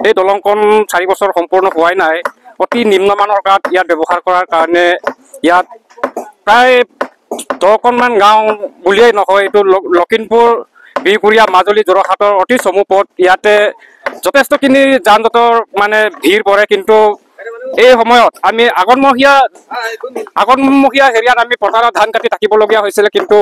এই দলংখন 4 বছৰ সম্পূৰ্ণ হোৱাই নাই। অতি নিম্নমানৰ কাঠ ইয়াত ব্যৱহাৰ কৰাৰ কাৰণে ইয়াত প্ৰায় 10খনমান গাঁও বুলিয়েই নহয়, এইটো লখিমপুৰ, বিহপুৰীয়া, মাজুলী, যোৰহাটৰ অতি চমু পথ। ইয়াতে যথেষ্টখিনি যান জঁটৰ মানে ভিৰ পৰে, কিন্তু এই সময়ত আমি আগন্মহীয়া হেৰিয়াত আমি পথাৰত ধান কাটি থাকিবলগীয়া হৈছিল। কিন্তু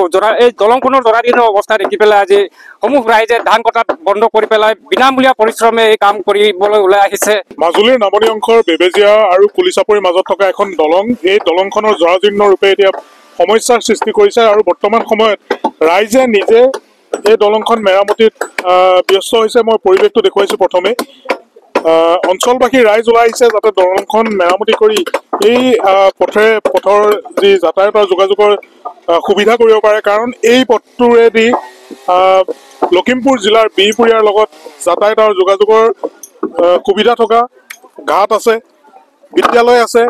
এই দলংখনৰ জৰাজীৰ্ণ অৱস্থা দেখি পেলাই আজি সমূহ ৰাইজে ধান কটাত বন্ধ কৰি পেলাই বিনামূলীয়া পৰিশ্ৰমে এই কাম কৰিবলৈ ওলাই আহিছে। মাজুলীৰ নামনি অংশৰ বেবেজীয়া আৰু কুলিচাপৰিৰ মাজত থকা এখন দলং, এই দলংখনৰ জৰাজীৰ্ণ ৰূপে এতিয়া সমস্যাৰ সৃষ্টি কৰিছে আৰু বৰ্তমান সময়ত ৰাইজে নিজে এই দলংখন মেৰামতিত ব্যস্ত হৈছে। মই পৰিৱেশটো দেখুৱাইছোঁ। প্ৰথমে অঞ্চলবাসী ৰাইজ ওলাই আহিছে যাতে দলংখন মেৰামতি কৰি এই পথৰ যি যাতায়াতৰ যোগাযোগৰ সুবিধা কৰিব পাৰে, কাৰণ এই পথটোৰেদি লখিমপুৰ জিলাৰ বিহপুৰীয়াৰ লগত যাতায়াত আৰু যোগাযোগৰ সুবিধা থকা ঘাট আছে, বিদ্যালয় আছে,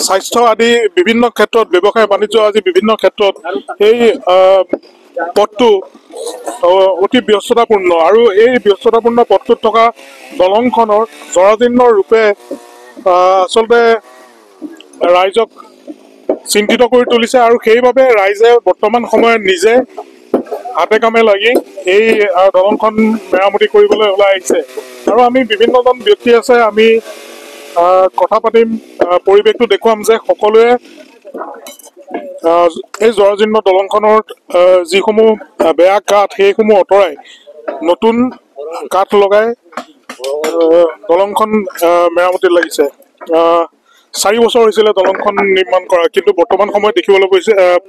স্বাস্থ্য আদি বিভিন্ন ক্ষেত্ৰত, ব্যৱসায় বাণিজ্য আদি বিভিন্ন ক্ষেত্ৰত এই পথটো অতি ব্যস্ততাপূৰ্ণ। আৰু এই ব্যস্ততাপূৰ্ণ পথটোত থকা দলংখনৰ জৰাজীৰ্ণ ৰূপে আচলতে ৰাইজক চিন্তিত কৰি তুলিছে আৰু সেইবাবে ৰাইজে বৰ্তমান সময়ত নিজে হাতে কামে লাগি এই দলংখন মেৰামতি কৰিবলৈ ওলাই আহিছে। আৰু আমি বিভিন্নজন ব্যক্তি আছে, আমি কথা পাতিম, পৰিৱেশটো দেখুৱাম যে সকলোৱে এই জৰাজীৰ্ণ দলংখনৰ যিসমূহ বেয়া কাঠ সেইসমূহ আঁতৰাই নতুন কাঠ লগাই দলংখন মেৰামতিত লাগিছে। 4 বছৰ হৈছিলে দলংখন নিৰ্মাণ কৰা, কিন্তু বৰ্তমান সময়ত দেখিবলৈ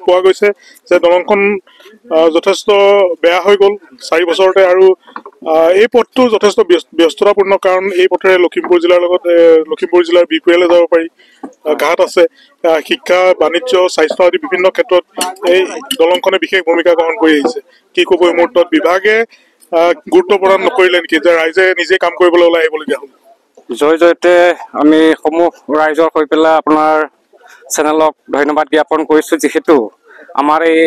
পোৱা গৈছে যে দলংখন যথেষ্ট বেয়া হৈ গ'ল 4 বছৰতে। আৰু এই পথটো যথেষ্ট ব্যস্ততাপূৰ্ণ, কাৰণ এই পথেৰে লখিমপুৰ জিলাৰ বিহপুৰীয়ালৈ যাব পাৰি, ঘাট আছে, শিক্ষা, বাণিজ্য, স্বাস্থ্য আদি বিভিন্ন ক্ষেত্ৰত এই দলংখনে বিশেষ ভূমিকা গ্ৰহণ কৰি আহিছে। কি ক'ব এই মুহূৰ্তত? বিভাগে গুৰুত্ব প্ৰদান নকৰিলে নেকি যে ৰাইজে নিজে কাম কৰিবলৈ ওলাই আহিবলগীয়া হ'ল? জয়তে আমি সমূহ ৰাইজৰ হৈ পেলাই আপোনাৰ চেনেলক ধন্যবাদ জ্ঞাপন কৰিছোঁ, যিহেতু আমাৰ এই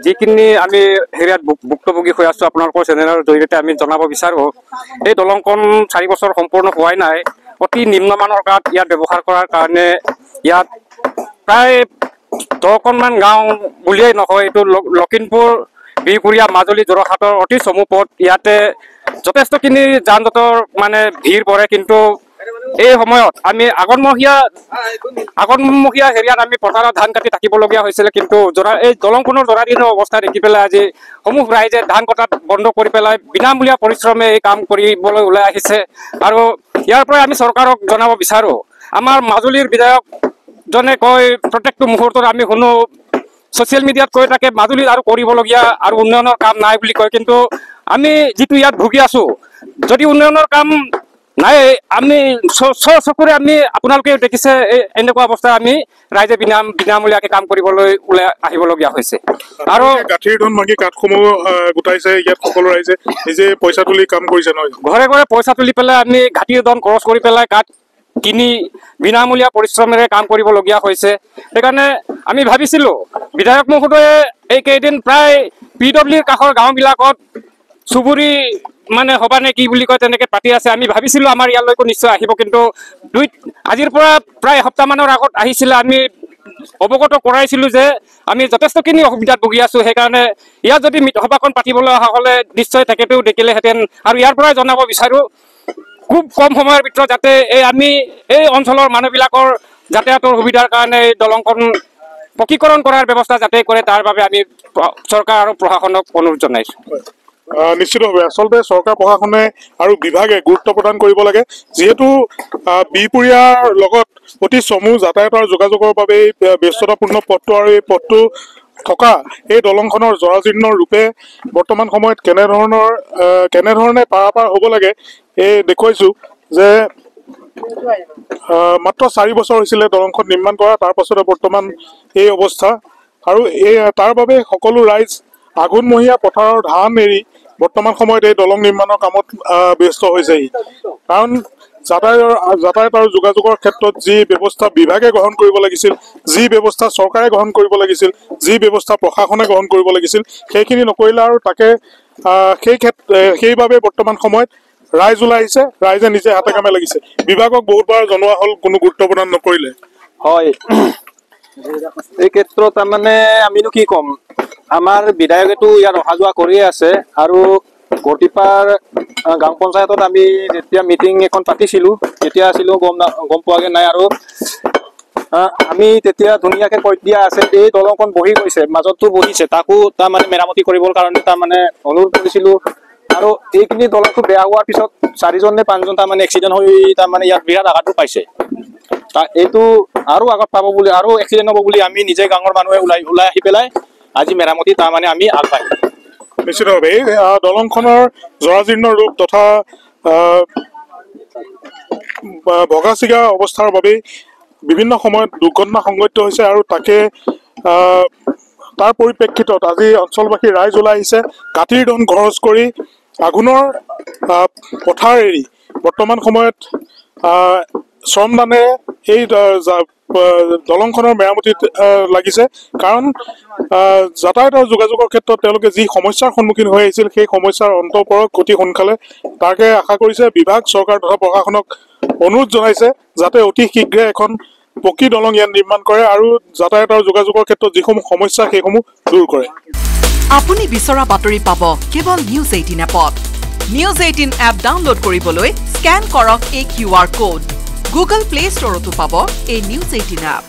যিখিনি আমি হেৰিয়াত ভুক্তভোগী হৈ আছোঁ আপোনালোকৰ চেনেলৰ জৰিয়তে আমি জনাব বিচাৰোঁ। এই দলংখন 4 বছৰ সম্পূৰ্ণ হোৱাই নাই। অতি নিম্নমানৰ কাঠ ইয়াত ব্যৱহাৰ কৰাৰ কাৰণে ইয়াত প্ৰায় 10খনমান গাঁও বুলিয়েই নহয়, এইটো লখিমপুৰ, বিহপুৰীয়া, মাজুলী, যোৰহাটৰ অতি চমু পথ। ইয়াতে যথেষ্টখিনি যান জঁটৰ মানে ভিৰ পৰে, কিন্তু এই সময়ত আমি আগন্মহীয়া হেৰিয়াত আমি পথাৰত ধান কাটি থাকিবলগীয়া হৈছিল। কিন্তু এই দলংখনৰ জৰাজীৰ্ণ অৱস্থা দেখি পেলাই আজি সমূহ ৰাইজে ধান কটাত বন্ধ কৰি পেলাই বিনামূলীয়া পৰিশ্ৰমে এই কাম কৰিবলৈ ওলাই আহিছে। আৰু ইয়াৰ পৰাই আমি চৰকাৰক জনাব বিচাৰোঁ, আমাৰ মাজুলীৰ বিধায়কজনে কয় প্ৰত্যেকটো মুহূৰ্তত আমি শুনো, ছ'চিয়েল মিডিয়াত কৈ থাকে মাজুলীত আৰু কৰিবলগীয়া আৰু উন্নয়নৰ কাম নাই বুলি কয়। কিন্তু আমি যিটো ইয়াত ভুগি আছোঁ, যদি উন্নয়নৰ কাম নাই, আমি চকুৰে আমি আপোনালোকে দেখিছে এনেকুৱা অৱস্থা আমি ৰাইজে বিনামূলীয়াকৈ কাম কৰিবলৈ ওলাই আহিবলগীয়া হৈছে। আৰু গাঁঠিৰ ধন মাগি কাঠসমূহ গোটাইছে, ইয়াত সকলো ৰাইজে নিজে পইচা তুলি কাম কৰিছে নহয়? ঘৰে ঘৰে পইচা তুলি পেলাই আমি ঘাটিৰ ধন খৰচ কৰি পেলাই কাঠ কিনি বিনামূলীয়া পৰিশ্ৰমেৰে কাম কৰিবলগীয়া হৈছে। সেইকাৰণে আমি ভাবিছিলোঁ বিধায়ক মহোদয়ে এইকেইদিন প্ৰায় PWৰ কাষৰ গাঁওবিলাকত চুবুৰী মানে সভা নে কি বুলি কয় তেনেকৈ পাতি আছে। আমি ভাবিছিলোঁ আমাৰ ইয়ালৈকো নিশ্চয় আহিব, কিন্তু আজিৰ পৰা প্ৰায় এসপ্তাহমানৰ আগত আহিছিলে। আমি অৱগত কৰাইছিলোঁ যে আমি যথেষ্টখিনি অসুবিধাত ভুগি আছোঁ। সেইকাৰণে ইয়াত যদি সভাখন পাতিবলৈ অহা হ'লে নিশ্চয় তেখেতেও দেখিলেহেঁতেন। আৰু ইয়াৰ পৰাই জনাব বিচাৰোঁ, খুব কম সময়ৰ ভিতৰত যাতে আমি এই অঞ্চলৰ মানুহবিলাকৰ যাতায়াতৰ সুবিধাৰ কাৰণে এই দলংখন পকীকৰণ কৰাৰ ব্যৱস্থা যাতে কৰে, তাৰ বাবে আমি চৰকাৰ আৰু প্ৰশাসনক অনুৰোধ জনাইছোঁ। নিশ্চিতভাৱে আচলতে চৰকাৰ, প্ৰশাসনে আৰু বিভাগে গুৰুত্ব প্ৰদান কৰিব লাগে, যিহেতু বিহপুৰীয়াৰ লগত অতি চমু যাতায়াতৰ যোগাযোগৰ বাবে এই ব্যস্ততাপূৰ্ণ পথটো আৰু এই পথটো থকা এই দলংখনৰ জৰাজীৰ্ণ ৰূপে বৰ্তমান সময়ত কেনেধৰণে পাৰাপাৰ হ'ব লাগে এই দেখুৱাইছোঁ যে মাত্ৰ 4 বছৰ হৈছিলে দলংখন নিৰ্মাণ কৰা, তাৰ পাছতে বৰ্তমান এই অৱস্থা। আৰু তাৰ বাবে সকলো ৰাইজ আঘোণমহীয়া পথাৰৰ ধান এৰি বৰ্তমান সময়ত এই দলং নিৰ্মাণৰ কামত ব্যস্ত হৈছেহি। কাৰণ যাতায়াত আৰু যোগাযোগৰ ক্ষেত্ৰত যি ব্যৱস্থা বিভাগে গ্ৰহণ কৰিব লাগিছিল, যি ব্যৱস্থা চৰকাৰে গ্ৰহণ কৰিব লাগিছিল, যি ব্যৱস্থা প্ৰশাসনে গ্ৰহণ কৰিব লাগিছিল, সেইখিনি নকৰিলে। আৰু তাকে সেইবাবে বৰ্তমান সময়ত ৰাইজ ওলাই আহিছে, ৰাইজে নিজে হাতে কামে লাগিছে। বিভাগক বহুতবাৰ জনোৱা হ'ল, কোনো গুৰুত্ব প্ৰদান নকৰিলে। হয়, এই ক্ষেত্ৰত তাৰমানে আমিনো কি ক'ম, আমাৰ বিধায়কেতো ইয়াত অহা যোৱা কৰিয়ে আছে আৰু গটিপাৰ গাঁও পঞ্চায়তত আমি যেতিয়া মিটিং এখন পাতিছিলোঁ তেতিয়া আছিলোঁ, গম পোৱাগে নাই। আৰু আমি তেতিয়া ধুনীয়াকে কৈ দিয়া আছে, এই দলংখন বহি গৈছে, মাজতো বহিছে, তাকো তাৰমানে মেৰামতি কৰিবৰ কাৰণে তাৰমানে অনুৰোধ কৰিছিলোঁ। আৰু এইখিনি দলংটো বেয়া হোৱাৰ পিছত 4জন নে 5জন তাৰমানে এক্সিডেণ্ট হৈ তাৰমানে ইয়াত বিৰাট আঘাতো পাইছে। এইটো আৰু আগত পাব বুলি, আৰু এক্সিডেণ্ট হ'ব বুলি আমি নিজে গাঁৱৰ মানুহে ওলাই আহি পেলাই আজি মেৰামতি তাৰমানে আমি আগবাঢ়িম। নিশ্চিতভাৱে এই দলংখনৰ জৰাজীৰ্ণ ৰূপ তথা ভগা চিগা অৱস্থাৰ বাবেই বিভিন্ন সময়ত দুৰ্ঘটনা সংঘটিত হৈছে আৰু তাকে তাৰ পৰিপ্ৰেক্ষিতত আজি অঞ্চলবাসী ৰাইজ ওলাই আহিছে, কাঠিৰ ধন খৰচ কৰি আঘোণৰ পথাৰ এৰি বৰ্তমান সময়ত শ্ৰমদানেৰে এই দলংখনৰ মেৰামতিত লাগিছে। কাৰণ যাতায়াতৰ যোগাযোগৰ ক্ষেত্ৰত তেওঁলোকে যি সমস্যাৰ সন্মুখীন হৈ আহিছিল সেই সমস্যাৰ অন্ত পৰক অতি সোনকালে, তাকে আশা কৰিছে। বিভাগ, চৰকাৰ তথা প্ৰশাসনক অনুৰোধ জনাইছে যাতে অতি শীঘ্ৰে এখন পকী দলং ইয়াত নিৰ্মাণ কৰে আৰু যাতায়াতৰ যোগাযোগৰ ক্ষেত্ৰত যিসমূহ সমস্যা সেইসমূহ দূৰ কৰে। আপুনি বিচৰা বাতৰি পাব কেৱল নিউজ 18 এপত। নিউজ 18 এপ ডাউনলোড কৰিবলৈ স্কেন কৰক এই QR কোড। গুগল প্লে ষ্টৰতো পাব এই নিউজ 18 এপ।